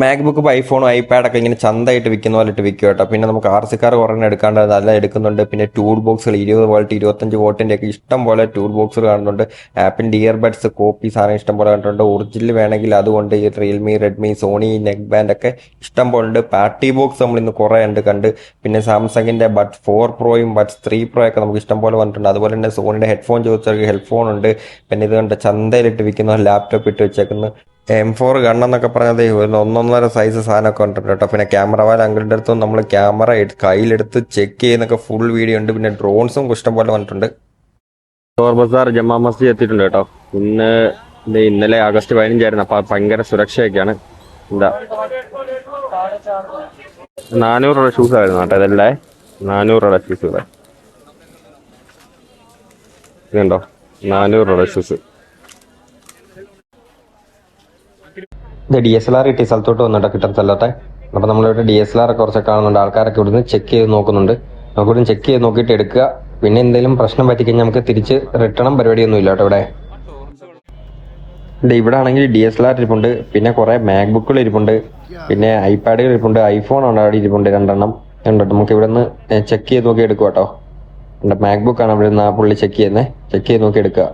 മാക്ബുക്കും ഐഫോണും ഐപാഡൊക്കെ ഇങ്ങനെ ചന്തമായിട്ട് വിൽക്കുന്ന പോലെ ഇട്ട് വിൽക്കും കേട്ടോ. പിന്നെ നമുക്ക് ആർ സി കാർ കുറേ എടുക്കാണ്ട് നല്ല എടുക്കുന്നുണ്ട്. പിന്നെ ടൂൾ ബോക്സുകൾ 20 വോൾട്ട് 25 വോട്ടിൻ്റെ ഒക്കെ ഇഷ്ടം പോലെ ടൂൾ ബോക്സുകൾ കാണുന്നുണ്ട്. ആപ്പിൻ്റെ ഇയർബഡ്സ് കോപ്പി സാധനം ഇഷ്ടം പോലെ കണ്ടിട്ടുണ്ട്. ഒറിജിനൽ വേണമെങ്കിൽ അതുകൊണ്ട് ഈ Realme, Redmi, Sony, neck band ഒക്കെ ഇഷ്ടം പോലെ ഉണ്ട്. പാർട്ടി ബോക്സ് നമ്മൾ ഇന്ന് കുറേ ഉണ്ട് കണ്ട്. പിന്നെ സാംസങ്ങിൻ്റെ ബഡ്സ് 4 പ്രോയും ബഡ്സ് 3 പ്രോ ഒക്കെ നമുക്ക് ഇഷ്ടം പോലെ വന്നിട്ടുണ്ട്. അതുപോലെ തന്നെ സോണിയുടെ ഹെഡ്ഫോൺ ചോദിച്ചവർക്ക് ഹെഡ്ഫോൺ ഉണ്ട്. പിന്നെ ഇത് കണ്ട് ചന്തയിലിട്ട് വിൽക്കുന്ന ലാപ്ടോപ്പ് ഇട്ട് വെച്ചേക്കുന്നു. M4 ഗണ്ണെന്നൊക്കെ പറഞ്ഞത് ഒന്നൊന്നര സൈസ് സാധനമൊക്കെ ഉണ്ട് കേട്ടോ. പിന്നെ ക്യാമറ വാല അങ്കിളിൻ്റെ അടുത്തും നമ്മൾ ക്യാമറ കയ്യിലെടുത്ത് ചെക്ക് ചെയ്യുന്നൊക്കെ ഫുൾ വീഡിയോ ഉണ്ട്. പിന്നെ ഡ്രോൺസും ഇഷ്ടം പോലെ വന്നിട്ടുണ്ട്. ചോർ ബസാർ ജമാ മസ്ജിദ് എത്തിയിട്ടുണ്ട് കേട്ടോ. ഇന്നലെ ആഗസ്റ്റ് 15 ആയിരുന്നു. അപ്പൊ ഭയങ്കര സുരക്ഷയൊക്കെയാണ്. എന്താ 400 രൂപ ഷൂസ് ആയിരുന്നു കേട്ടോ. ഇതല്ലേ 400 രൂപ ഷൂസ്. ഇതുണ്ടോ 400 രൂപ ഷൂസ്. ഇത് DSLR കിട്ടിയ സ്ഥലത്തോട്ട് വന്നിട്ട് കിട്ടുന്ന സ്ഥലത്തെ. അപ്പോൾ നമ്മളിവിടെ DSLR കുറച്ചൊക്കെ കാണുന്നുണ്ട്. ആൾക്കാരൊക്കെ ഇവിടുന്ന് ചെക്ക് ചെയ്ത് നോക്കുന്നുണ്ട്. നമുക്ക് ഇവിടുന്ന് ചെക്ക് ചെയ്ത് നോക്കിയിട്ട് എടുക്കുക. പിന്നെ എന്തെങ്കിലും പ്രശ്നം പറ്റിക്കഴിഞ്ഞാൽ നമുക്ക് തിരിച്ച് റിട്ടേണും പരിപാടിയൊന്നും ഇല്ല കേട്ടോ. ഇവിടെ ആണെങ്കിൽ DSLR ഇരിപ്പുണ്ട്. പിന്നെ കുറേ മാക്ബുക്കുകൾ ഇരിപ്പുണ്ട്. പിന്നെ ഐപാഡുകൾ ഇരിപ്പുണ്ട്. ഐഫോൺ ഉണ്ട് അവിടെ ഇരിപ്പുണ്ട് 2 എണ്ണം ഉണ്ട്. നമുക്ക് ഇവിടെ നിന്ന് ചെക്ക് ചെയ്ത് നോക്കി എടുക്കുക കേട്ടോ. മാക്ബുക്കാണ് ഇവിടെ നിന്ന് ആ പുള്ളി ചെക്ക് ചെയ്യുന്നത്. ചെക്ക് ചെയ്ത് നോക്കി എടുക്കുക.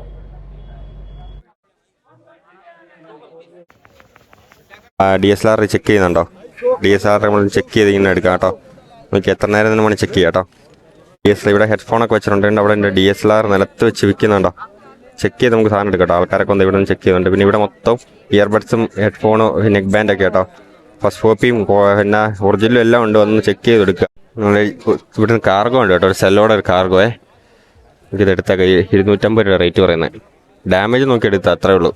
DSLR ചെക്ക് ചെയ്യുന്നുണ്ടോ? DSLR നമ്മൾ ചെക്ക് ചെയ്ത് ഇങ്ങനെ എടുക്കാം കേട്ടോ. നമുക്ക് എത്ര നേരം തന്നെ വേണം ചെക്ക് ചെയ്യാം കേട്ടോ. DSLR ഇവിടെ ഹെഡ്ഫോണൊക്കെ വെച്ചിട്ടുണ്ട്. അവിടെ ഉണ്ട് DSLR നിലത്ത് വെച്ച് വിൽക്കുന്നുണ്ടോ? ചെക്ക് ചെയ്ത് നമുക്ക് സാധനം എടുക്കാം കേട്ടോ. ആൾക്കാരൊക്കെ ഒന്ന് ഇവിടെ നിന്ന് ചെക്ക് ചെയ്യുന്നുണ്ട്. പിന്നെ ഇവിടെ മൊത്തം ഇയർബഡ്സും ഹെഡ്ഫോണും നെക്ക് ബാൻഡൊക്കെ കേട്ടോ. ഫസ്റ്റ് കോപ്പിയും പിന്നെ ഒറിജിനലും എല്ലാം ഉണ്ട്. ഒന്ന് ചെക്ക് ചെയ്തെടുക്കുക. നമ്മൾ ഇവിടുന്ന് കാർഗോ ഉണ്ട് കേട്ടോ. ഒരു സെല്ലോടെ ഒരു കാർഗോയെ എനിക്കിത് എടുത്താൽ 250 രൂപ റേറ്റ് പറയുന്നത്. ഡാമേജ് നോക്കി എടുത്താൽ അത്രേ ഉള്ളൂ.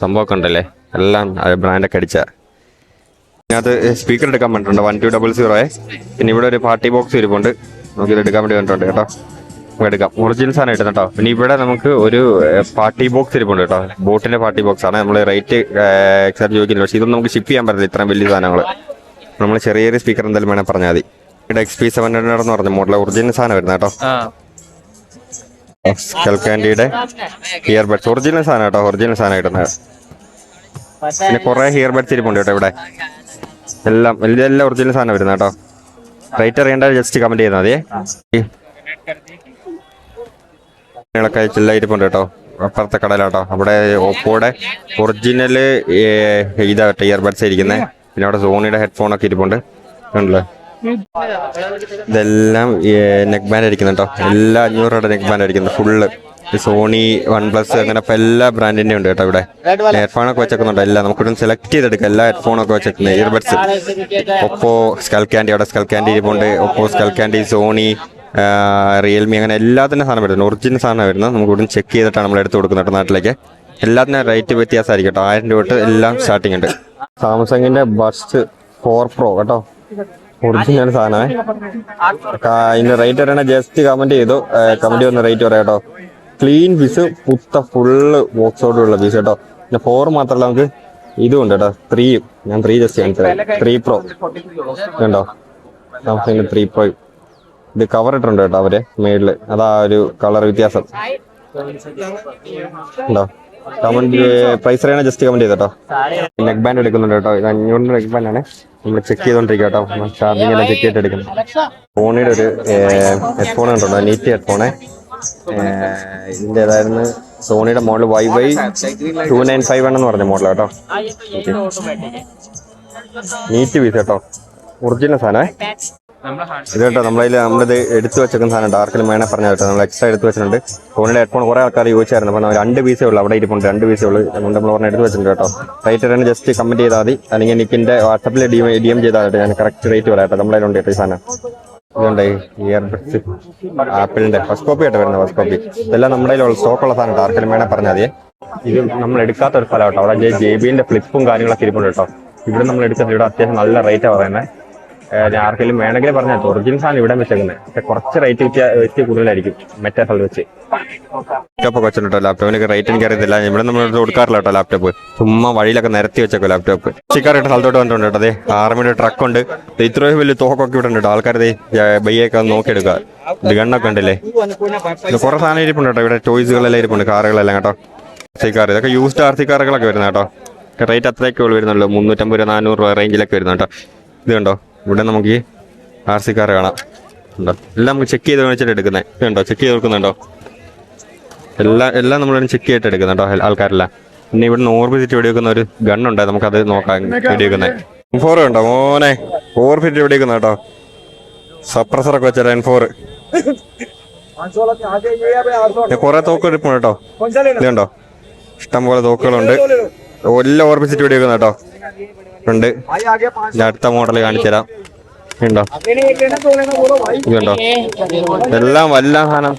സംഭവമൊക്കെ ഉണ്ടല്ലേ എല്ലാം ബ്രാൻഡൊക്കെ അടിച്ച. ഇതിനകത്ത് സ്പീക്കർ എടുക്കാൻ വേണ്ടിയിട്ടുണ്ട് 1200. പിന്നെ ഇവിടെ ഒരു പാർട്ടി ബോക്സ് ഇരിപ്പുണ്ട്. നമുക്കിത് എടുക്കാൻ വേണ്ടി വേണ്ടിയിട്ടുണ്ട് കേട്ടോ. നമുക്ക് എടുക്കാം. ഒറിജിനൽ സാധനം ഇടുന്നു കേട്ടോ. പിന്നെ ഇവിടെ നമുക്ക് ഒരു പാർട്ടി ബോക്സ് ഇരിപ്പുണ്ട് കേട്ടോ. ബോട്ടിൻ്റെ പാർട്ടി ബോക്സ് ആണ്. നമ്മൾ റേറ്റ് എക്സാക്ട് ചോദിക്കുന്നില്ല. പക്ഷേ ഇതൊന്നും നമുക്ക് ഷിപ്പ് ചെയ്യാൻ പറ്റില്ല ഇത്രയും വലിയ സാധനങ്ങൾ. നമ്മൾ ചെറിയൊരു സ്പീക്കർ എന്തായാലും വേണം പറഞ്ഞാൽ മതി. ഇവിടെ XP700 എന്ന് പറഞ്ഞ മോഡൽ ഒറിജിനൽ സാധനം വരുന്നത് കേട്ടോ. സ്കൽക്കാൻഡിയുടെ ഇയർബഡ്സ് ഒറിജിനൽ സാധനം കേട്ടോ. ഒറിജിനൽ സാധനം ഇടുന്നത്. പിന്നെ കുറേ ഹിയർബഡ്സ് ഇരിപ്പുണ്ട് കേട്ടോ. ഇവിടെ എല്ലാം ഒറിജിനൽ സാധനം വരുന്നത് കേട്ടോ. റേറ്റ് അറിയേണ്ട ജസ്റ്റ് കമന്റ് ചെയ്താൽ മതിയേ. ചില്ല ഇരിപ്പുണ്ട് കേട്ടോ. അപ്പുറത്തെ കടയിലാട്ടോ. അവിടെ ഓപ്പോയുടെ ഒറിജിനൽ ഇതാട്ടോ ഇയർബഡ്സ് ഇരിക്കുന്നത്. പിന്നെ അവിടെ സോണിയുടെ ഹെഡ്ഫോണൊക്കെ ഇരിപ്പുണ്ട് ഉണ്ടല്ലോ. ഇതെല്ലാം നെക്ക് ബാൻഡ് അടിക്കുന്നു കേട്ടോ. എല്ലാ 500 രൂപയുടെ നെക്ക് ബാൻഡ് അടിക്കുന്നത് ഫുള്ള്. സോണി, OnePlus അങ്ങനെ ഇപ്പം എല്ലാ ബ്രാൻഡിൻ്റെ ഉണ്ട് കേട്ടോ. ഇവിടെ ഹെഡ്ഫോണൊക്കെ വെച്ചേക്കുന്നുണ്ട്. എല്ലാം നമുക്കിവിടെ സെലക്ട് ചെയ്തെടുക്കാം. എല്ലാ ഹെഡ്ഫോണൊക്കെ വെച്ചേക്കുന്നത് ഇയർബഡ്സ്. ഒപ്പോ സ്കൽക്കാൻഡി അവിടെ സ്കൽക്കാൻഡി ഇരിപ്പുണ്ട്. ഒപ്പോ സ്കൽക്കാൻഡി, സോണി, റിയൽമി അങ്ങനെ എല്ലാത്തിൻ്റെ സാധനം വരുന്നത്. ഒറിജിനൽ സാധനം വരുന്നത്. നമുക്ക് ഇവിടെ ചെക്ക് ചെയ്തിട്ടാണ് നമ്മൾ എടുത്ത് കൊടുക്കുന്നത് കേട്ടോ നാട്ടിലേക്ക്. എല്ലാത്തിനും റേറ്റ് വ്യത്യാസമായിരിക്കും കേട്ടോ. 1000 രൂപ തൊട്ട് എല്ലാം സ്റ്റാർട്ടിങ് ഉണ്ട്. സാംസങ്ങിൻ്റെ ബഡ്സ് 4 പ്രോ കേട്ടോ. ഒറിജിനൽ സാധനമേ. ഇതിൻ്റെ റേറ്റ് പറയണ ജസ്റ്റ് കമന്റ് ചെയ്തു. കമന്റ് ചെയ്യുന്ന റേറ്റ് പറയാം കേട്ടോ. ക്ലീൻ പീസ് ഫുള്ള് ബോക്സോടുള്ള പീസ് കേട്ടോ. പിന്നെ 4 മാത്രമല്ല നമുക്ക് ഇതും ഉണ്ട് കേട്ടോ. 3 ഞാൻ 3 ജസ്റ്റ് കാണിച്ചത് 3 പ്രോ കണ്ടോ. സാംസങ്ങിന്റെ 3 പ്രോ ഇത് കവർ ഇട്ടുണ്ട് കേട്ടോ അവര് മേളില്. അതാ ഒരു കളർ വ്യത്യാസം ഉണ്ടോ. കമന്റ് പ്രൈസ് അറിയണ ജസ്റ്റ് കമന്റ് ചെയ്തോ. നെക്ക് ബാൻഡ് എടുക്കുന്നുണ്ട് കേട്ടോ. ഇത് 500 നെക്ക് ബാൻഡ് ആണ്. നമ്മൾ ചെക്ക് ചെയ്തോണ്ടിരിക്കുക കേട്ടോ. ചാർജിങ് എല്ലാം ചെക്ക് ചെയ്തിട്ട് എടുക്കുന്നത്. സോണിയുടെ ഒരു ഹെഡ്ഫോൺ കണ്ടോ. നീറ്റ് ഹെഡ്ഫോണേ. ഇതിൻ്റെ ഏതായിരുന്നു സോണിയുടെ മോഡൽ YY295 എന്ന് പറഞ്ഞ മോഡൽ കേട്ടോ. നീറ്റ് പീസ് കേട്ടോ. ഒറിജിനൽ സാധനമേ ഇത് കേട്ടോ. നമ്മളിത് എടുത്തു വെച്ചേക്കുന്ന സാധനം ഡാർക്കിലും വേണേ പറഞ്ഞാൽ കേട്ടോ. നമ്മൾ എക്സ്ട്രാ എടുത്ത് വെച്ചിട്ടുണ്ട്. സോണിയുടെ ഹെഡ്ഫോൺ കുറേ ആൾക്കാർ ചോദിച്ചായിരുന്നു. അപ്പോൾ 2 പീസേ ഉള്ളൂ. അവിടെ ഇരിപ്പുണ്ട് 2 പീസേ ഉള്ളൂ. അതുകൊണ്ട് നമ്മൾ പറഞ്ഞ് എടുത്ത് വെച്ചിട്ടുണ്ട് കേട്ടോ. റേറ്റ് തന്നെ ജസ്റ്റ് കമന്റ് ചെയ്താൽ മതി. അല്ലെങ്കിൽ നിക്കിൻ്റെ വാട്സപ്പിൽ DM ചെയ്താൽ മതി. ഞാൻ കറക്റ്റ് റേറ്റ് പറയാം കേട്ടോ. നമ്മളതിലുണ്ട് കേട്ടോ ഈ സാധനം. ഇതുണ്ട് ഇയർബഡ്സ് ആപ്പിളിന്റെ ഫസ്റ്റ് കോപ്പി ആയിട്ട് വരുന്നത്. ഫസ്റ്റ് കോപ്പി ഇതെല്ലാം നമ്മുടെ സ്റ്റോക്കുള്ള സാധനം. ആർക്കെങ്കിലും വേണേൽ പറഞ്ഞാൽ മതിയെ. ഇത് നമ്മൾ എടുക്കാത്ത ഒരു സ്ഥലം കേട്ടോ. അവിടെ JBLന്റെ ഫ്ലിപ്പും കാര്യങ്ങളൊക്കെ ഇരിപ്പുണ്ട് കേട്ടോ. ഇവിടെ നമ്മൾ എടുക്കുന്നത് ഇവിടെ അത്യാവശ്യം നല്ല റേറ്റാണ് പറയുന്നത്. ആർക്കെങ്കിലും വേണമെങ്കിൽ പറഞ്ഞാൽ ഒറിജിനൽ സാധനം ഇവിടെ വെച്ചേക്കുന്നത്. പക്ഷെ കുറച്ച് റേറ്റ് വ്യത്യാസം കൂടുതലായിരിക്കും മറ്റേ സ്ഥലം വെച്ച്. ലാപ്ടോപ്പ് വെച്ചിട്ടോ. ലാപ്ടോപ്പിനൊക്കെ റേറ്റ് എനിക്ക് അറിയത്തില്ല. ഇവിടെ നമ്മൾ കൊടുക്കാറില്ല കേട്ടോ. ലാപ്ടോപ്പ് ചുമ്മാ വഴിയിലൊക്കെ നിരത്തി വെച്ചേക്കോ. ലാപ്ടോപ്പ് ചിക്കാറായിട്ട് സ്ഥലത്തോട്ട് വന്നിട്ടുണ്ട് കേട്ടോ. അതെ ആർമിയുടെ ട്രക്ക് ഉണ്ട്. ഇത്രയും വലിയ തോക്കൊക്കെ ഇവിടെ ഉണ്ട്. ആൾക്കാർ ബയ്യൊക്കെ നോക്കിയെടുക്കുക. ഇത് ഗണ്ണൊക്കെ ഉണ്ടല്ലേ. ഇത് കുറെ സാധനം ഇരിപ്പുണ്ട് കേട്ടോ. ഇവിടെ ടോയ്സുകളെല്ലാം ഇരിപ്പുണ്ട്. കാറുകളെല്ലാം കേട്ടോ. RC കാർ ഇതൊക്കെ യൂസ്ഡ് RC കാറുകളൊക്കെ വരുന്നത് കേട്ടോ. റേറ്റ് അത്രയൊക്കെ ഉള്ളു വരുന്നുള്ളൂ, 350 രൂപ 400 രൂപ റേഞ്ചിലൊക്കെ വരുന്നു കേട്ടോ. ഇത് കണ്ടോ, ഇവിടെ നമുക്ക് ഈ RC കാർ കാണാം. ഉണ്ടോ, എല്ലാം നമുക്ക് ചെക്ക് ചെയ്ത് വെച്ചിട്ട് എടുക്കുന്നത്. ഇത് കണ്ടോ, ചെക്ക് ചെയ്ത് കൊടുക്കുന്നുണ്ടോ, എല്ലാം നമ്മളിവിടെ ചെക്ക് ചെയ്തിട്ട് എടുക്കുന്നുണ്ടോ ആൾക്കാരെല്ലാം. പിന്നെ ഇവിടെ ഓർബിറ്റ് വെടി വെക്കുന്ന ഒരു ഗണ്ണുണ്ട്, നമുക്കത് നോക്കാം. വെടി വെക്കുന്നത് M4 ഉണ്ടോ മോനെ, ഓർബിറ്റ് വെടി വെക്കുന്ന കേട്ടോ, സപ്രസറൊക്കെ വെച്ചാൽ M4. കുറെ തോക്കുകൾ ഇരിപ്പുണ്ട് കേട്ടോ. ഇത് കണ്ടോ, ഇഷ്ടംപോലെ തോക്കുകളുണ്ട്. എല്ലാം ഓർബിറ്റ് വെടി വെക്കുന്ന കേട്ടോ ഉണ്ട്. അടുത്ത മോഡൽ കാണിച്ചു തരാം. ഉണ്ടോ, ഇതുണ്ടോ, എല്ലാം വല്ല സാധനം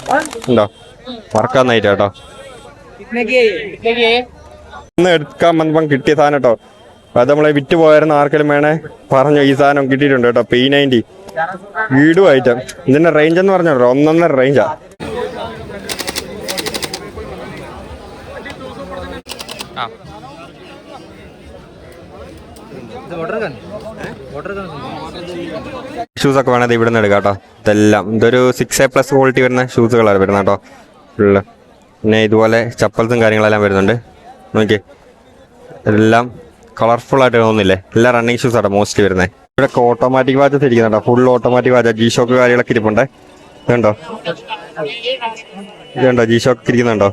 ഉണ്ടോ, മറക്കാന്നായിട്ട് കേട്ടോ. ഇന്ന് എടുക്കാൻ വന്നപ്പം കിട്ടിയ സാധനം കേട്ടോ. അത് നമ്മളെ വിറ്റ് പോയായിരുന്നു, ആർക്കെങ്കിലും വേണേ പറഞ്ഞു. ഈ സാധനം കിട്ടിയിട്ടുണ്ട് കേട്ടോ, P90 വീടും ഐറ്റം. ഇതിന്റെ റേഞ്ച് എന്ന് പറഞ്ഞോ 1.5 റേഞ്ചാ. ഷൂസൊക്കെ വേണത് ഇവിടെ നിന്ന് എടുക്കാം കേട്ടോ. ഇതെല്ലാം ഇതൊരു 6A+ ക്വാളിറ്റി വരുന്ന ഷൂസുകളാണ് വരുന്നത് കേട്ടോ ഫുള്ള്. പിന്നെ ഇതുപോലെ ചപ്പൽസും കാര്യങ്ങളെല്ലാം വരുന്നുണ്ട്. നോക്കിയേ, എല്ലാം കളർഫുൾ ആയിട്ട് തോന്നുന്നില്ലേ? എല്ലാം റണ്ണിങ് ഷൂസ് ആട്ടോ മോസ്റ്റ്ലി വരുന്നത്. ഇവിടെ ഓട്ടോമാറ്റിക് വാച്ചസ് ഇരിക്കുന്നുണ്ടോ, ഫുൾ ഓട്ടോമാറ്റിക് വാച്ച്. G-Shock കാര്യങ്ങളൊക്കെ ഇരിപ്പുണ്ട്. ഇതുണ്ടോ, G-Shock ഇരിക്കുന്നുണ്ടോ,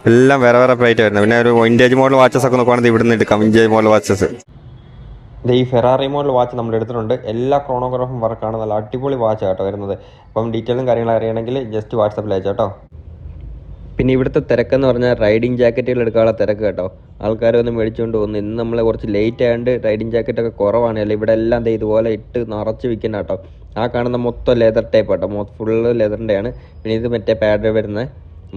എല്ലാം വേറെ വേറെ പ്രൈറ്റ് വരുന്നത്. പിന്നെ ഒരു വിൻറ്റേജ് മോഡൽ വാച്ചസ് ഒക്കെ നോക്കുവാണെങ്കിൽ ഇവിടെ നിന്ന് എടുക്കാം, വിൻറ്റേജ് മോഡൽ വാച്ചസ്. ഈ ഫെറാറി മോഡൽ വാച്ച് നമ്മൾ എടുത്തിട്ടുണ്ട്. എല്ലാ ക്രോണോഗ്രാഫും വർക്കാണ്, നല്ല അടിപൊളി വാച്ച് കേട്ടോ വരുന്നത്. അപ്പം ഡീറ്റെയിലും കാര്യങ്ങളും അറിയണമെങ്കിൽ ജസ്റ്റ് വാട്സപ്പിൽ അയച്ചോ കേട്ടോ. പിന്നെ ഇവിടുത്തെ തിരക്കെന്ന് പറഞ്ഞാൽ റൈഡിങ് ജാക്കറ്റുകൾ എടുക്കാനുള്ള തിരക്ക് കേട്ടോ. ആൾക്കാരൊന്നും മേടിച്ചുകൊണ്ട് പോകുന്നു. ഇന്ന് നമ്മൾ കുറച്ച് ലേറ്റ് ആയതുകൊണ്ട് റൈഡിങ് ജാക്കറ്റൊക്കെ കുറവാണ്. അല്ല ഇവിടെ എല്ലാം ഇതുപോലെ ഇട്ട് നിറച്ച് വിൽക്കുന്ന കേട്ടോ. ആ കാണുന്ന മൊത്തം ലെതർ ടൈപ്പ് കേട്ടോ, ഫുള്ള് ലെതറിൻ്റെയാണ്. പിന്നെ ഇത് മറ്റേ പാഡ് വരുന്ന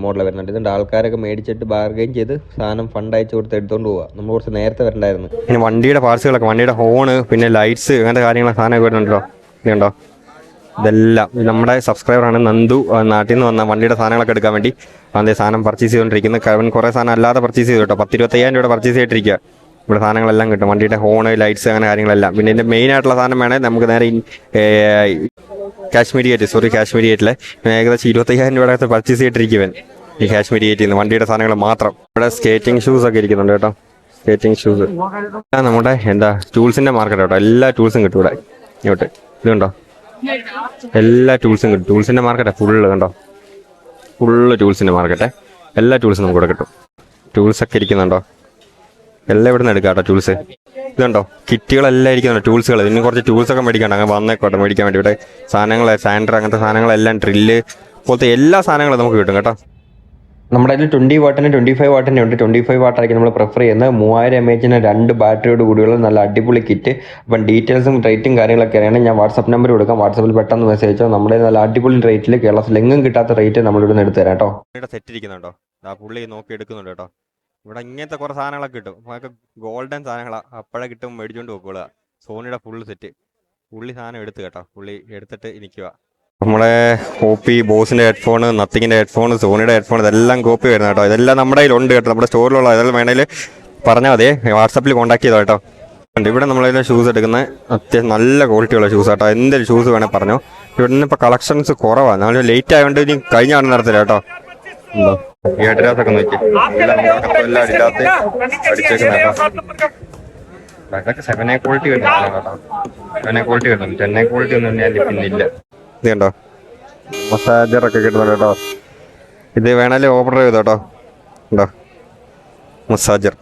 മോഡൽ വരുന്നുണ്ട്. ഇതുണ്ട്, ആൾക്കാരൊക്കെ മേടിച്ചിട്ട് ബാർഗെയിൻ ചെയ്ത് സാധനം ഫണ്ട് അയച്ചു കൊടുത്ത് എടുത്തുകൊണ്ട് പോവുക. നമ്മൾ കുറച്ച് നേരത്തെ വരണ്ടായിരുന്നു. പിന്നെ വണ്ടിയുടെ പാർട്സുകളൊക്കെ, വണ്ടിയുടെ ഹോണ്, പിന്നെ ലൈറ്റ്സ്, അങ്ങനത്തെ കാര്യങ്ങളൊക്കെ സാധനമൊക്കെ വരുന്നുണ്ടോ. ഇതുണ്ടോ, ഇതെല്ലാം നമ്മുടെ സബ്സ്ക്രൈബറാണ് നന്ദു, നാട്ടിൽ നിന്ന് വന്ന വണ്ടിയുടെ സാധനങ്ങളൊക്കെ എടുക്കാൻ വേണ്ടി അതേ സാധനം പർച്ചേസ് ചെയ്തുകൊണ്ടിരിക്കുന്നത്. അവൻ കുറേ സാധനം അല്ലാതെ പർച്ചേസ് ചെയ്തു കേട്ടോ. 10-25,000 രൂപയുടെ പർച്ചേസ് ചെയ്തിട്ടിരിക്കുക. ഇവിടെ സാധനങ്ങളെല്ലാം കിട്ടും, വണ്ടിയുടെ ഹോണ്, ലൈറ്റ്സ്, അങ്ങനെ കാര്യങ്ങളെല്ലാം. പിന്നെ ഇതിൻ്റെ മെയിൻ ആയിട്ടുള്ള സാധനം വേണേൽ നമുക്ക് നേരെ കാശ്മീരി ഗേറ്റിൽ ഏകദേശം 25,000 രൂപയുടെ പർച്ചേസ് ചെയ്തിട്ടിരിക്കുവൻ ഈ കാശ്മീരി ഗേറ്റിൽ നിന്ന് വണ്ടിയുടെ സാധനങ്ങൾ മാത്രം. ഇവിടെ സ്കേറ്റിംഗ് ഷൂസ് ഒക്കെ ഇരിക്കുന്നുണ്ട് കേട്ടോ, സ്കേറ്റിംഗ് ഷൂസ്. നമ്മുടെ ടൂൾസിന്റെ മാർക്കറ്റ് കേട്ടോ, എല്ലാ ടൂൾസും കിട്ടും ഇവിടെ. ഇങ്ങോട്ട് ഇതുണ്ടോ, എല്ലാ ടൂൾസും കിട്ടും. ടൂൾസിന്റെ മാർക്കറ്റാണ് ഫുള്ള് കണ്ടോ, ഫുള്ള് ടൂൾസിന്റെ മാർക്കറ്റ്. എല്ലാ ടൂൾസും നമുക്ക് ഇവിടെ കിട്ടും. ടൂൾസൊക്കെ ഇരിക്കുന്നുണ്ടോ, എല്ലാം ഇവിടെ നിന്ന് എടുക്കാം കേട്ടോ ടൂൾസ്. ഇതുണ്ടോ, കിറ്റുകളെല്ലാം ഇരിക്കുന്നുണ്ട്, ടൂൾസുകൾ. ഇനി കുറച്ച് ടൂൾസൊക്കെ മേടിക്കണ്ട, അങ്ങനെ വന്നേക്കോട്ടെ മേടിക്കാൻ വേണ്ടി. ഇവിടെ സാധനങ്ങൾ, സാൻഡർ, അങ്ങനത്തെ സാധനങ്ങളെല്ലാം, ഡ്രില്ല് പോലത്തെ എല്ലാ സാധനങ്ങളും നമുക്ക് കിട്ടും കേട്ടോ. നമ്മുടെ അതിൽ 20 വാട്ടിന് 25 വാട്ടിൻ്റെ ഉണ്ട്. 25 വാട്ടായിരിക്കും നമ്മൾ പ്രിഫർ ചെയ്യുന്നത്. 3000 mAh 2 ബാറ്ററിയോട് കൂടിയുള്ള നല്ല അടിപൊളി കിറ്റ്. അപ്പം ഡീറ്റെയിൽസും റേറ്റും കാര്യങ്ങളൊക്കെ അറിയണമെങ്കിൽ ഞാൻ വാട്സപ്പ് നമ്പർ കൊടുക്കാം. വാട്സപ്പിൽ പെട്ടെന്ന് മെസ്സേജ് അയച്ചോ. നമ്മുടെ നല്ല അടിപൊളി റേറ്റിൽ കേരളത്തിലെങ്ങും കിട്ടാത്ത റേറ്റ് നമ്മളിവിടെ നിന്ന് എടുത്തു തരാം കേട്ടോ. ഇവിടെ സെറ്റ് ഇരിക്കുന്നുണ്ടോ, പുള്ളി നോക്കി എടുക്കുന്നുണ്ട് കേട്ടോ. ഇവിടെ ഇങ്ങനത്തെ കുറേ സാധനങ്ങളൊക്കെ കിട്ടും, നമുക്ക് ഗോൾഡൻ സാധനങ്ങളാണ്. അപ്പോഴേ കിട്ടും, മേടിച്ചുകൊണ്ട് പോയിക്കോളുക. സോണിയുടെ ഫുള്ള് സെറ്റ് പുള്ളി സാധനം എടുത്ത് കേട്ടോ. പുള്ളി എടുത്തിട്ട് ഇരിക്കുക. നമ്മളെ കോപ്പി, ബോസിൻ്റെ ഹെഡ്ഫോൺ, നത്തിങ്ങിൻ്റെ ഹെഡ്ഫോൺ, സോണിയുടെ ഹെഡ്ഫോൺ, ഇതെല്ലാം കോപ്പി വരുന്നത് കേട്ടോ. ഇതെല്ലാം നമ്മുടെ കയ്യിലുണ്ട് കേട്ടോ, നമ്മുടെ സ്റ്റോറിലുള്ള. ഇതെല്ലാം വേണേൽ പറഞ്ഞാൽ മതി, വാട്സപ്പിൽ കോൺടാക്ട് ചെയ്തോ കേട്ടോ. ഇവിടെ നമ്മളതിൽ ഷൂസ് എടുക്കുന്നത് അത്യാവശ്യം നല്ല ക്വാളിറ്റിയുള്ള ഷൂസ് കേട്ടോ. എന്തൊരു ഷൂസ് വേണേൽ പറഞ്ഞോ. ഇവിടെ നിന്ന് ഇപ്പോൾ കളക്ഷൻസ് കുറവാണ്. നമ്മൾ ലേറ്റ് ആയതുകൊണ്ട് ഇനി കഴിഞ്ഞ ആണെന്ന് നടത്തില്ല കേട്ടോ. ഉണ്ടോ, ഈ അഡിഡാസൊക്കെ നോക്കി, എല്ലാം അഡിഡാസ് അടിച്ചേക്കുന്ന കേട്ടോ. അതൊക്കെ 7A ക്വാളിറ്റി വരുന്നുണ്ട് കേട്ടോ. 7A ക്വാളിറ്റി വരുന്നുണ്ട്, 10A ക്വാളിറ്റി ഒന്നും ഞാൻ പിന്നില്ല. ഇത് കണ്ടോ, മസാജറൊക്കെ കിട്ടുന്നുണ്ട് കേട്ടോ. ഇത് വേണേലും ഓർഡർ ചെയ്തോ കേട്ടോ. ഉണ്ടോ, മസാജർ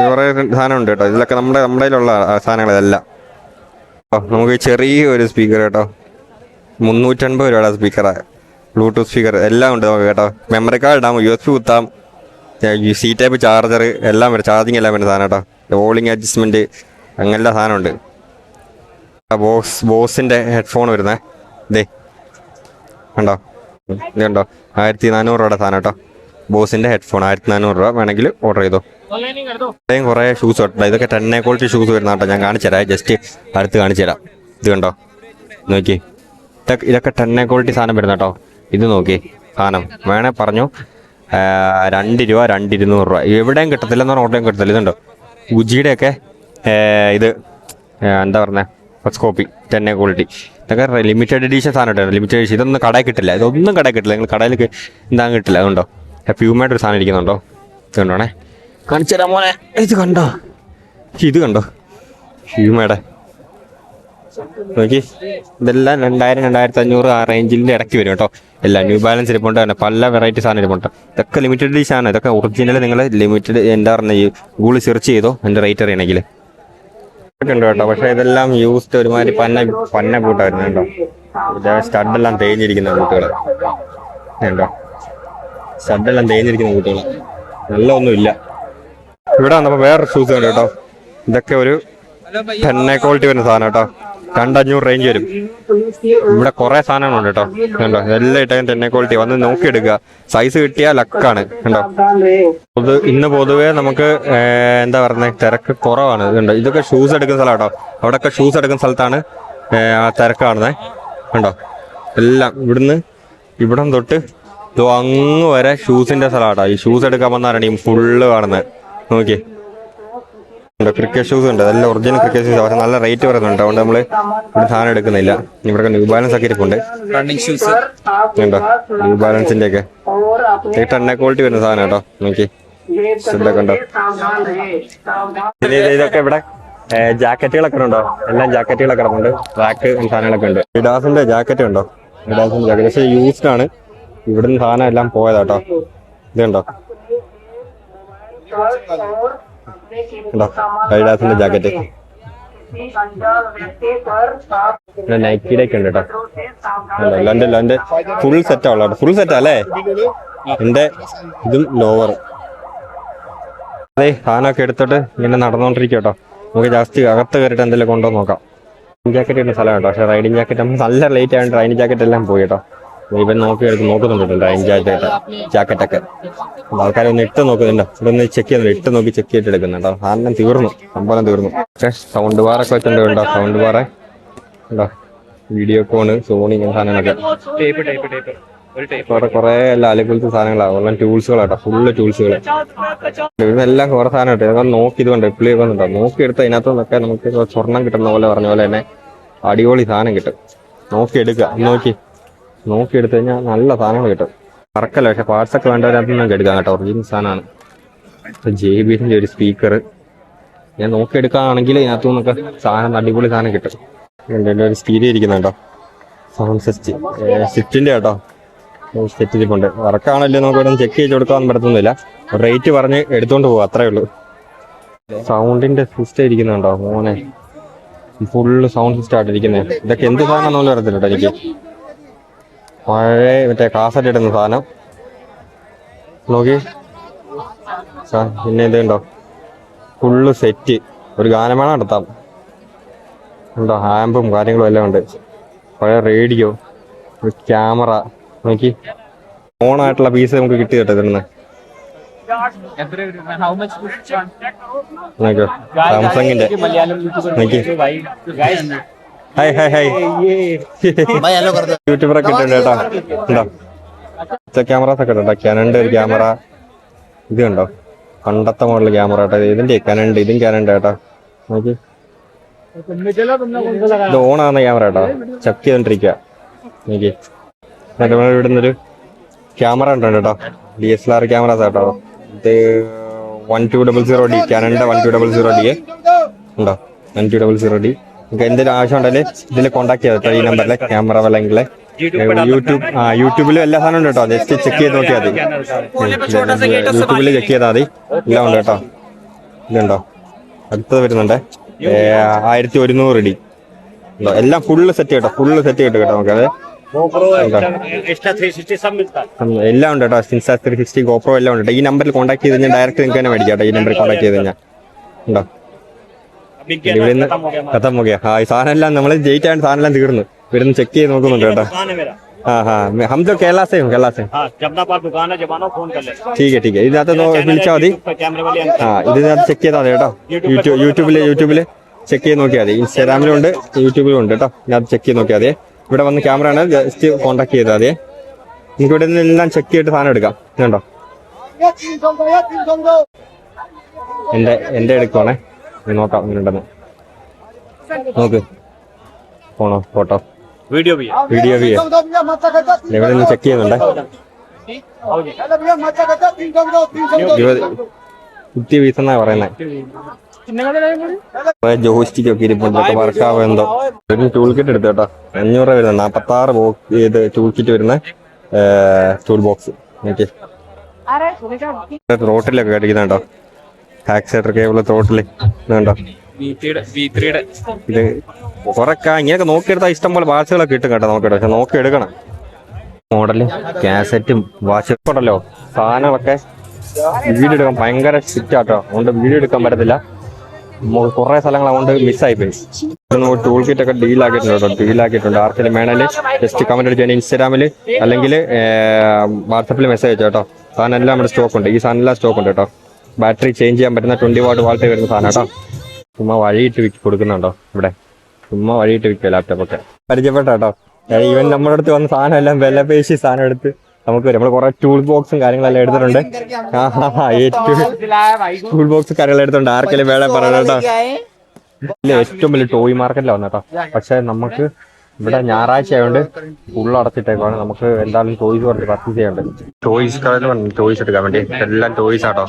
കുറേ സാധനം ഉണ്ട് കേട്ടോ. ഇതിലൊക്കെ നമ്മുടെ കയ്യിലുള്ള സാധനങ്ങൾ ഇതെല്ലാം. നമുക്ക് ചെറിയൊരു സ്പീക്കർ കേട്ടോ, 350 രൂപയുടെ സ്പീക്കറാണ്, ബ്ലൂടൂത്ത് സ്പീക്കർ എല്ലാം ഉണ്ട് നമുക്ക് കേട്ടോ. മെമ്മറി കാർഡ് ഇടാം, USB കുത്താം, C ടൈപ്പ് ചാർജർ എല്ലാം വരും, ചാർജിങ് എല്ലാം വരുന്ന സാധനം കേട്ടോ. റോളിങ് അഡ്ജസ്റ്റ്മെൻറ്റ് അങ്ങനെയുള്ള സാധനമുണ്ട്. ബോസിൻ്റെ ഹെഡ്ഫോൺ വരുന്നത് ഇതേ കണ്ടോ, ഇത് കണ്ടോ, 1400 രൂപയുടെ സാധനം കേട്ടോ. ബോസിൻ്റെ ഹെഡ്ഫോൺ 1400 രൂപ, വേണമെങ്കിൽ ഓർഡർ ചെയ്തോ. ഇത്രയും കുറേ ഷൂസ് കേട്ടോ. ഇതൊക്കെ 10A ക്വാളിറ്റി ഷൂസ് വരുന്ന കേട്ടോ. ഞാൻ കാണിച്ചു തരാം, ജസ്റ്റ് അടുത്ത് കാണിച്ചു തരാം. ഇത് കണ്ടോ, നോക്കി, ഇതൊക്കെ 10A ക്വാളിറ്റി സാധനം വരുന്ന കേട്ടോ. ഇത് നോക്കി സാധനം വേണേൽ പറഞ്ഞു 2 രൂപ, 2,200 രൂപ. എവിടെയും കിട്ടത്തില്ല എന്ന് പറഞ്ഞാൽ ഓർഡറും കിട്ടത്തില്ല. ഇതുണ്ടോ, ഉജിയുടെയൊക്കെ ഇത് എന്താ പറഞ്ഞത്, ഫസ്റ്റ് കോപ്പി 10A ക്വാളിറ്റി. ഇതൊക്കെ ലിമിറ്റഡ് എഡീഷൻ സാധനം കേട്ടോ. ലിമിറ്റഡ് എഡീഷൻ ഇതൊന്നും കടയിൽ കിട്ടില്ല, ഇതൊന്നും കടയിൽ കിട്ടില്ല. നിങ്ങൾ കടയിൽ എന്താ കിട്ടില്ല. അതുകൊണ്ടോ പ്യൂമായിട്ട് ഒരു സാധനം ഇരിക്കുന്നുണ്ടോ, ഇതുകൊണ്ടാണേ. കാണിച്ചു തരാം മോനെ. ഇത് കണ്ടോ, ഇത് കണ്ടോ ഹ്യൂമയുടെ നോക്കി. ഇതെല്ലാം 2000-2500 ആ റേഞ്ചിൻ്റെ ഇടയ്ക്ക് വരും കേട്ടോ. എല്ലാം ന്യൂ ബാലൻസ് ഇരിപ്പുണ്ട്, തന്നെ പല വെറൈറ്റി സാധനം ഇരിപ്പുണ്ട്. ഇതൊക്കെ ലിമിറ്റഡ് എഡിഷൻ ആണ്. ഇതൊക്കെ ഒറിജിനൽ നിങ്ങൾ ലിമിറ്റഡ് എന്താ പറഞ്ഞ ഈ ഗൂഗിൾ സെർച്ച് ചെയ്തോ എൻ്റെ റേറ്റ് അറിയണമെങ്കിൽ ഉണ്ട് കേട്ടോ. പക്ഷേ ഇതെല്ലാം യൂസ്ഡ് ഒരുമാതിരി പന്ന ബൂട്ടായിരുന്നു കേട്ടോ. സ്റ്റഡെല്ലാം തേഞ്ഞിരിക്കുന്ന ബൂട്ടുകൾ കേട്ടോ. സ്റ്റഡെല്ലാം തേഞ്ഞിരിക്കുന്ന ബൂട്ടുകൾ നല്ല ഒന്നുമില്ല. ഇവിടെ വന്നപ്പോൾ വേറൊരു ഷൂസ് ഉണ്ട് കേട്ടോ. ഇതൊക്കെ ഒരു 10 ക്വാളിറ്റി വരുന്ന സാധനം കേട്ടോ. 2500 റേഞ്ച് വരും. ഇവിടെ കുറെ സാധനങ്ങളുണ്ട് കേട്ടോ. കണ്ടോ, എല്ലാം ഇട്ടേക്കും 10 ക്വാളിറ്റി. വന്ന് നോക്കിയെടുക്കുക, സൈസ് കിട്ടിയാൽ ലക്കാണ് കണ്ടോ. ഇന്ന് പൊതുവേ നമുക്ക് എന്താ പറയുന്നത്, തിരക്ക് കുറവാണ്. ഇതുണ്ട്, ഇതൊക്കെ ഷൂസ് എടുക്കുന്ന സ്ഥലം കേട്ടോ. അവിടെയൊക്കെ ഷൂസ് എടുക്കുന്ന സ്ഥലത്താണ് തിരക്ക് കാണുന്നത് കണ്ടോ. എല്ലാം ഇവിടം തൊട്ട് അങ്ങ് വരെ ഷൂസിന്റെ സ്ഥലമാട്ടോ. ഈ ഷൂസ് എടുക്കാൻ വന്നാലാണ് ഈ ഫുള്ള് കാണുന്നത്. നോക്കി, ക്രിക്കറ്റ് ഷൂസ് ഉണ്ട്, നല്ല ഒറിജിനൽ ക്രിക്കറ്റ് ഷൂസ്. പക്ഷെ നല്ല റേറ്റ് പറയുന്നുണ്ട്, അതുകൊണ്ട് നമ്മൾ ഇവിടെ സാധനം എടുക്കുന്നില്ല. ഇവിടെ ന്യൂ ബാലൻസ് ഒക്കെ ഇരിപ്പുണ്ട്. റണ്ണിങ് ഷൂസ് ഉണ്ടോ, ന്യൂ ബാലൻസിന്റെ ഒക്കെ 10 ക്വാളിറ്റി വരുന്ന സാധനം കേട്ടോ. നോക്കി, ഇതൊക്കെ ഉണ്ടോ. ഇതൊക്കെ ഇവിടെ ജാക്കറ്റുകളൊക്കെ ഉണ്ടോ, എല്ലാം ജാക്കറ്റുകളൊക്കെ കിടപ്പുണ്ട്. റാക്ക് സാധനങ്ങളൊക്കെ ഉണ്ട്. ഇഡാസിന്റെ ജാക്കറ്റ് ഉണ്ടോ, ഇഡാസിന്റെ ജാക്കറ്റ് പക്ഷേ യൂസ്ഡ് ആണ്. ഇവിടുന്ന് സാധനം എല്ലാം പോയതാട്ടോ. ഇതുണ്ടോ, അഡിഡാസിന്റെ ജാക്കറ്റ്. നൈക്കിയുടെ ഒക്കെ ഉണ്ട് കേട്ടോ. എന്റെ ഫുൾ സെറ്റാ ഉള്ള, ഫുൾ സെറ്റാ അല്ലേ. എന്റെ ഇതും ലോവർ. അതെ, സാധനമൊക്കെ എടുത്തിട്ട് ഇങ്ങനെ നടന്നുകൊണ്ടിരിക്കും കേട്ടോ. നമുക്ക് ജാസ്തി അകത്ത് കയറിയിട്ട് എന്തെങ്കിലും കൊണ്ടുവന്ന് നോക്കാം. റൈഡിങ് ജാക്കറ്റ് ഇടുന്ന സ്ഥലം കേട്ടോ. പക്ഷേ റൈഡിങ് ജാക്കറ്റ് നമുക്ക് നല്ല ലേറ്റ് ആയതുകൊണ്ട് റൈഡിങ് ജാക്കറ്റ് എല്ലാം പോയി കേട്ടോ. ഇവൻ നോക്കുന്നുണ്ട് റൈഡിങ് ജാക്കറ്റൊക്കെ. ആൾക്കാർ ഒന്ന് ഇട്ട് നോക്കുന്നുണ്ടോ, ഇവിടെ ഒന്ന് ചെക്ക് ചെയ്യുന്നുണ്ട്. ഇട്ട് നോക്കി ചെക്ക് ചെയ്തിട്ട് എടുക്കുന്നുണ്ടോ. സാധനം തീർന്നു, സംഭവം തീർന്നു. പക്ഷേ സൗണ്ട് ബാറൊക്കെ വെച്ചിട്ടുണ്ട് കേട്ടോ. സൗണ്ട് ബാറ ഉണ്ടോ, വീഡിയോകോണ്, സോണി ഇങ്ങനെ സാധനങ്ങളൊക്കെ. കുറെ എല്ലാം അലക്കുലത്തെ സാധനങ്ങളാണ്, എല്ലാം ടൂൾസുകളാട്ടോ. ഫുള്ള് ടൂൾസുകൾ. ഇതെല്ലാം കുറെ സാധനം കിട്ടും. ഇതൊക്കെ നോക്കി ഇതുകൊണ്ട് എപ്പിളി വന്നിട്ടോ. നോക്കിയെടുത്ത് അതിനകത്ത് നിന്നൊക്കെ നമുക്ക് സ്വർണം കിട്ടുന്ന പോലെ പറഞ്ഞ പോലെ തന്നെ അടിപൊളി സാധനം കിട്ടും. നോക്കിയെടുക്കുക, നോക്കിയെടുത്ത് കഴിഞ്ഞാൽ നല്ല സാധനങ്ങൾ കിട്ടും. പറക്കല്ല, പക്ഷെ പാർട്സൊക്കെ വേണ്ടവരകത്ത് നമുക്ക് എടുക്കാം കേട്ടോ. ഒറിജിനൽ സാധനമാണ്. JBLന്റെ ഒരു സ്പീക്കർ ഞാൻ നോക്കിയെടുക്കുകയാണെങ്കിൽ ഇതിനകത്തു നിന്നൊക്കെ സാധനം അടിപൊളി സാധനം കിട്ടും. എൻ്റെ ഒരു സ്റ്റീരിയോ ഇരിക്കുന്നുണ്ടോ, സൗണ്ട് സ്വിഫ്റ്റിൻ്റെ കേട്ടോ. സെറ്റിരിപ്പുണ്ട്. വർക്കാണല്ലോ, നമുക്ക് ഇവിടെ ചെക്ക് ചെയ്ത് കൊടുക്കാൻ പറ്റത്തൊന്നുമില്ല. റേറ്റ് പറഞ്ഞ് എടുത്തുകൊണ്ട് പോകും, അത്രേ ഉള്ളൂ. സൗണ്ടിന്റെ സിസ്റ്റം ഇരിക്കുന്നുണ്ടോ മോനെ, ഫുള്ള് സൗണ്ട് സിസ്റ്റം ആയിട്ടിരിക്കുന്നത്. ഇതൊക്കെ എന്ത് സാധനം അറിയത്തില്ല കേട്ടോ എനിക്ക്. പഴയ മറ്റേ കാസറ്റ് ഇടുന്ന സാധനം നോക്കി. പിന്നെ ഇതുണ്ടോ, ഫുള്ള് സെറ്റ്. ഒരു ഗാനമേള നടത്താം ഉണ്ടോ. ആമ്പും കാര്യങ്ങളും എല്ലാം ഉണ്ട്. പഴയ റേഡിയോ, ഒരു ക്യാമറ നോക്കി. ഓണായിട്ടുള്ള പീസ് നമുക്ക് കിട്ടി കേട്ടോ ഇതിൽ നിന്ന്. സാംസങ്ങിന്റെ യൂട്യൂബറൊക്കെ ഇട്ടുണ്ട് കേട്ടോ. ഉണ്ടോ ക്യാമറാസ് ഒക്കെ ഉണ്ടോ. കാനന്റെ ഒരു ക്യാമറ, ഇത് കണ്ടോ, പണ്ടത്തെ മോഡൽ ക്യാമറ കേട്ടോ. ഇതിന്റെ കാനണ്ട്, ഇതും കാനണ്ട് കേട്ടോ. നോക്കി, ഇത് ഓണാകുന്ന ക്യാമറ കേട്ടോ. ചെക്ക് ചെയ്തോണ്ടിരിക്കുക. നോക്കി, ഇവിടുന്നൊരു ക്യാമറ ഉണ്ട് കേട്ടോ. DSLR ക്യാമറാസ് കേട്ടോ. ഇത് 1200D, കാനന്റെ 1200D ഉണ്ടോ. 1200D. നിങ്ങൾക്ക് എന്തെങ്കിലും ആവശ്യം ഉണ്ടെങ്കിൽ ഇതിൽ കോൺടാക്ട് ചെയ്തോ ഈ നമ്പറിലെ. ക്യാമറ അല്ലെങ്കിൽ യൂട്യൂബിലും എല്ലാ സാധനവും ഉണ്ട് കേട്ടോ. ജസ്റ്റ് ചെക്ക് ചെയ്ത് നോക്കിയാൽ മതി. യൂട്യൂബിൽ ചെക്ക് ചെയ്താൽ മതി, എല്ലാം ഉണ്ട് കേട്ടോ. ഇതുണ്ടോ, അടുത്തത് വരുന്നുണ്ട് 1100D ഉണ്ടോ. എല്ലാം ഫുള്ള് സെറ്റ് കേട്ടോ, ഫുള്ള് സെറ്റ് കിട്ടും കേട്ടോ. നമുക്കത് എല്ലാം ഉണ്ട് കേട്ടോ. Insta360, GoPro എല്ലാം ഉണ്ട്. ഈ നമ്പറിൽ കോൺടാക്ട് ചെയ്ത് കഴിഞ്ഞാൽ ഡയറക്റ്റ് നിങ്ങൾക്ക് തന്നെ മേടിക്കാം കേട്ടോ. ഈ നമ്പറിൽ കോൺടാക്ട് ചെയ്ത് കഴിഞ്ഞാൽ ഉണ്ടോ. ഇവിടുന്ന് കഥം മുഖ്യ ഈ സാധനം എല്ലാം നമ്മൾ ജയിച്ചാണ്. സാധനം എല്ലാം തീർന്നു. ഇവിടുന്ന് ചെക്ക് ചെയ്ത് നോക്കുന്നുണ്ട് കേട്ടോ. हम तो केरला से ठीक है ഇതിനകത്ത് വിളിച്ചാൽ മതി. ഇതിനകത്ത് ചെക്ക് ചെയ്താൽ മതി കേട്ടോ. യൂട്യൂബില് ചെക്ക് ചെയ്ത് നോക്കിയാൽ മതി. ഇൻസ്റ്റാഗ്രാമിലും ഉണ്ട്, യൂട്യൂബിലും ഉണ്ട് കേട്ടോ. ഇതിനകത്ത് ചെക്ക് ചെയ്ത് നോക്കിയാൽ മതി. ഇവിടെ വന്ന് ക്യാമറ ആണ്, ജസ്റ്റ് കോൺടാക്ട് ചെയ്താൽ മതി. നിങ്ങൾക്ക് ഇവിടെ നിന്ന് എല്ലാം ചെക്ക് ചെയ്തിട്ട് സാധനം എടുക്കാം. ഇതുണ്ടോ, എന്റെ എടുക്കുവാണേ. നോക്കാം ഇങ്ങനെയുണ്ടെന്ന് നോക്ക്. ഫോണോ ഫോട്ടോ വീഡിയോ ഇവിടെ നിന്ന് ചെക്ക് ചെയ്യുന്നുണ്ട്. 50 പീസ് എന്നാ പറയുന്നത്. ജോയിസ്റ്റിക് ഒക്കെ ഇരിപ്പുണ്ട്, വർക്കാവോ എന്തോ. ഒരു ടൂൾ കിറ്റ് എടുത്തു കേട്ടോ, 500 രൂപ വരുന്നത്. 46 ബോക്സ് ഇത് ടൂൾ കിറ്റ് വരുന്ന ടൂൾ ബോക്സ്. എനിക്ക് ത്രോട്ടിലൊക്കെ കടിക്കുന്നുണ്ടോ, ആക്സിലേറ്റർ കേബിൾ ത്രോട്ടില് ഇതുണ്ടോ. ഇത് കുറെ ഇങ്ങനെയൊക്കെ നോക്കിയെടുത്താൽ ഇഷ്ടം പോലെ വാച്ചുകളൊക്കെ കിട്ടും കേട്ടോ. നോക്കിയിട്ട് പക്ഷെ നോക്കി എടുക്കണം. മോഡലും കാസറ്റും വാച്ച് ഉണ്ടല്ലോ, സാധനങ്ങളൊക്കെ വീഡിയോ എടുക്കാൻ ഭയങ്കര സ്ട്രിക്റ്റാട്ടോ. അതുകൊണ്ട് വീഡിയോ എടുക്കാൻ പറ്റത്തില്ല, കുറെ സ്ഥലങ്ങൾ അതുകൊണ്ട് മിസ്സായിപ്പോയി. ടൂൾ കിറ്റ് ഒക്കെ ഡീലാക്കിയിട്ടുണ്ട്. ആർക്കെങ്കിലും വേണേല് ജസ്റ്റ് കമന്റ് അടിച്ചു ഇൻസ്റ്റാഗ്രാമിൽ അല്ലെങ്കിൽ വാട്സപ്പിൽ മെസ്സേജ് അയച്ചോ കേട്ടോ. സാധനം എല്ലാം നമ്മുടെ സ്റ്റോക്ക് ഉണ്ട്, ഈ സാധനം എല്ലാം സ്റ്റോക്ക് ഉണ്ട് കേട്ടോ. ബാറ്ററി ചേഞ്ച് ചെയ്യാൻ പറ്റുന്ന 20 വാട്ട് വാൾട്ടേ വരുന്ന സാധനം കേട്ടോ. ചുമ്മാ വഴിയിട്ട് കൊടുക്കുന്നുണ്ടോ ഇവിടെ, ചുമ്മാ വഴിയിട്ട് വിൽക്കുക ലാപ്ടോപ്പൊക്കെ. പരിചയപ്പെട്ട കേട്ടോ, ഇവൻ നമ്മുടെ അടുത്ത് വന്ന സാധനം എല്ലാം വില പേശി സാധനം എടുത്ത് നമുക്ക് വരും. നമ്മൾ കുറെ ടൂൾ ബോക്സും കാര്യങ്ങളെല്ലാം എടുത്തിട്ടുണ്ട്. ടൂൾ ബോക്സ് കാര്യങ്ങളെല്ലാം എടുത്തിട്ടുണ്ട്. ആർക്കെങ്കിലും വേണേ പറയാം കേട്ടോ. ഏറ്റവും വലിയ ടോയ് മാർക്കറ്റിലാണ് വന്നേട്ടോ. പക്ഷെ നമുക്ക് ഇവിടെ ഞായറാഴ്ച ആയതുകൊണ്ട് ഉള്ളടച്ചിട്ടേക്കാണ്. നമുക്ക് എന്തായാലും ടോയ്സ് കുറച്ച് പർച്ചേസ് ചെയ്യാനുണ്ട്. ടോയ്സ് കടയിൽ വന്നു ടോയ്സ് എടുക്കാൻ വേണ്ടി. എല്ലാം ടോയ്സ് ആട്ടോ.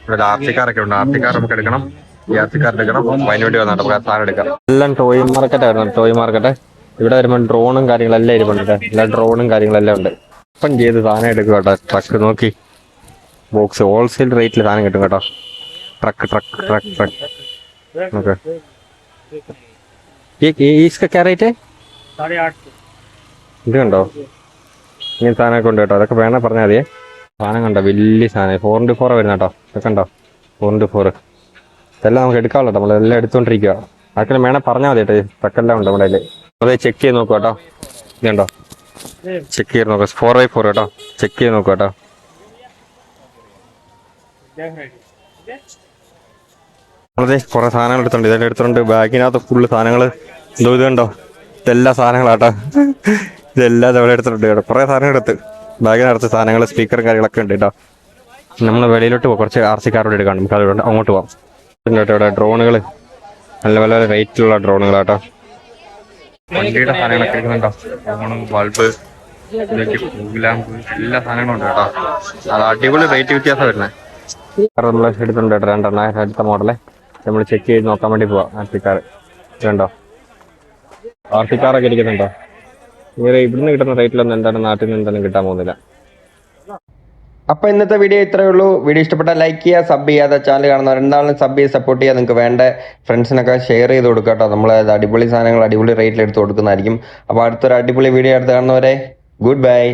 ഇവിടെ ആർത്തിക്കാരൊക്കെ ഉണ്ട്, ആർത്തിക്കാർ നമുക്ക് എടുക്കണം, ഈ ആർത്തിക്കാർ എടുക്കണം. അതിന് വേണ്ടി വന്നിട്ട് നമുക്ക് സാധനം എടുക്കാം. എല്ലാം ടോയ് മാർക്കറ്റ് ആയിരുന്നു, ടോയ് മാർക്കറ്റ്. ഇവിടെ വരുമ്പോൾ ഡ്രോണും കാര്യങ്ങളെല്ലാം ഇരിപ്പുണ്ട്, എല്ലാ ഡ്രോണും കാര്യങ്ങളെല്ലാം ഉണ്ട്. ഓപ്പൺ ചെയ്ത് സാധനം എടുക്കും കേട്ടോ. ട്രക്ക് നോക്കി ബോക്സ് ഹോൾസെയിൽ റേറ്റിൽ സാധനം കിട്ടും കേട്ടോ. Truck okay. ഈസ്ക റേറ്റ് ഇത് കണ്ടോ, ഇങ്ങനെ സാധനമൊക്കെ ഉണ്ട് കേട്ടോ. അതൊക്കെ വേണേ പറഞ്ഞാൽ മതിയേ. സാധനം കണ്ടോ, വലിയ സാധനം 4x4 വരുന്ന കേട്ടോ. ഇതൊക്കെ ഉണ്ടോ 4x4. ഇതെല്ലാം നമുക്ക് എടുക്കാമല്ലോ, നമ്മളെല്ലാം എടുത്തുകൊണ്ടിരിക്കുക. ആർക്കെങ്കിലും വേണേ പറഞ്ഞാൽ മതി കേട്ടോ. ട്രക്കെല്ലാം ഉണ്ട് നമ്മുടെ കയ്യിൽ. അത് ചെക്ക് ചെയ്ത് നോക്കുക കേട്ടോ. ഇതുണ്ടോ, ചെക്ക് ചെയ്ത് നോക്കാം. 4x4 കേട്ടോ, ചെക്ക് ചെയ്ത് നോക്കുക കേട്ടോ. അതെ, കുറെ സാധനങ്ങൾ എടുത്തുണ്ട്. ഇതെല്ലാം എടുത്തിട്ടുണ്ട്. ബാഗിനകത്ത് ഫുള്ള് സാധനങ്ങൾ. ഇത് കണ്ടോ, ഇതെല്ലാ സാധനങ്ങളാട്ടോ. ഇതെല്ലാം ഇവിടെ എടുത്തിട്ടുണ്ട് കേട്ടോ. കുറെ സാധനങ്ങൾ എടുത്ത് ബാഗിനകത്ത് സാധനങ്ങൾ, സ്പീക്കർ കാര്യങ്ങളൊക്കെ ഉണ്ട് കേട്ടോ. നമ്മൾ വെളിയിലോട്ട് പോകാം, കുറച്ച് RC കാറോട് എടുക്കാം. നമുക്ക് അതുകൊണ്ട് അങ്ങോട്ട് പോകാം കേട്ടോ. ഇവിടെ ഡ്രോണുകൾ, നല്ല നല്ല റേറ്റിലുള്ള ഡ്രോണുകളാട്ടോ. വണ്ടിയുടെ സാധനങ്ങളൊക്കെ എടുക്കുന്നുണ്ടോ, ഫോണും ബൾബ്, ലാമ്പ്, എല്ലാ സാധനങ്ങളും ഉണ്ട് കേട്ടോ. അത് അടിപൊളി റേറ്റ് വ്യത്യാസം വരുന്നത്. നമ്മൾ എടുത്തിട്ടുണ്ട് കേട്ടോ, 2 അടുത്ത മോഡലെ. നമ്മൾ ചെക്ക് ചെയ്ത് നോക്കാൻ വേണ്ടി പോവാം. ആർട്ടിക്കാർ ഇതുണ്ടോ, ആർട്ടിക്കാറൊക്കെ ഇരിക്കുന്നുണ്ടോ. ഇവരെ ഇവിടുന്ന് കിട്ടുന്ന റേറ്റിലൊന്നും എന്താണ് നാട്ടിൽ നിന്ന് എന്തായാലും കിട്ടാൻ പോകുന്നില്ല. അപ്പോൾ ഇന്നത്തെ വീഡിയോ ഇത്രയേ ഉള്ളൂ. വീഡിയോ ഇഷ്ടപ്പെട്ടാൽ ലൈക്ക് ചെയ്യുക, സബ് ചെയ്യാതെ ചാനൽ കാണുന്നവർ എന്തായാലും സബ് ചെയ്ത് സപ്പോർട്ട് ചെയ്യുക. നിങ്ങൾക്ക് വേണ്ട ഫ്രണ്ട്സിനൊക്കെ ഷെയർ ചെയ്ത് കൊടുക്കുക കേട്ടോ. നമ്മൾ അടിപൊളി സാധനങ്ങൾ അടിപൊളി റേറ്റിൽ എടുത്ത് കൊടുക്കുന്നതായിരിക്കും. അപ്പോൾ അടുത്തൊരു അടിപൊളി വീഡിയോ എടുത്ത് കാണുന്നവരെ ഗുഡ് ബൈ.